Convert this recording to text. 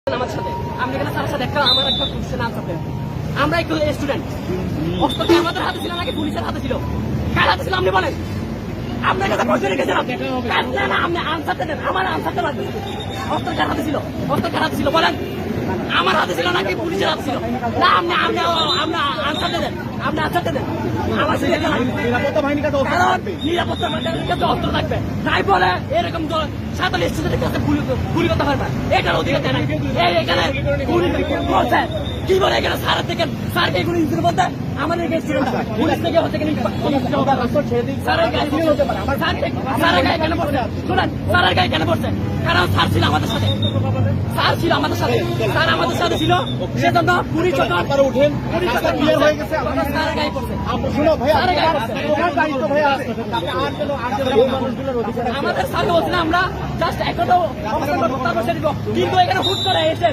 আমার সাথে আমি এখানে তার সাথে আমার একটা কোশ্চেন আনসার দেন। আমরা একটু স্টুডেন্ট, অস্ত্র কি আমাদের হাতে ছিল নাকি পুলিশের হাতে ছিল? কার হাতে ছিল আপনি বলেন? আপনার কাছে প্রশ্ন রেখেছিলাম, না আপনি আনসারটা দেন, আমার আনসারটা লাগবে। অস্ত্র কার হাতে ছিল? অস্ত্র কার হাতে ছিল বলেন? আমার হাতে ছিল নাকি পুলিশের হাতে ছিল? না আপনি আপনি আপনি আনসারটা দেন, আপনি আনসারটা দেন। আমার নিরাপত্তা বাহিনীর কাছে অস্ত্র থাকবে। নিরাপত্তা বাহিনীর কাছে অস্ত্র থাকবে, তাই বলে এরকম সাঁতালি স্টুডেন্টের কাছে গুলি করতে পারবে, এটার অধিকার দেয় না। এখানে গুলি বলছে কি বলে, এখানে স্যারের থেকে স্যারকে গুলি দিতে বলতে আমাদের স্টুডেন্ট পুলিশ থেকে হচ্ছে স্যারের গায়ে কেন পড়ছে? শুনেন, স্যারের গায়ে কেন পড়ছে? কারণ স্যার ছিল আমাদের সাথে, স্যার ছিল আমাদের সাথে, স্যার আমাদের সাথে ছিল, সেজন্য পুলিশ যখন উঠেন ক্লিয়ার হয়ে গেছে। স্যারের গায়ে পড়ছে। শুনো ভাই, স্যারের গায়ে পড়ছে। তোমার দায়িত্ব ভাই আছে। আমাদের সাথে বলছে না, আমরা জাস্ট একটা তো কিন্তু এখানে হুট করে এসে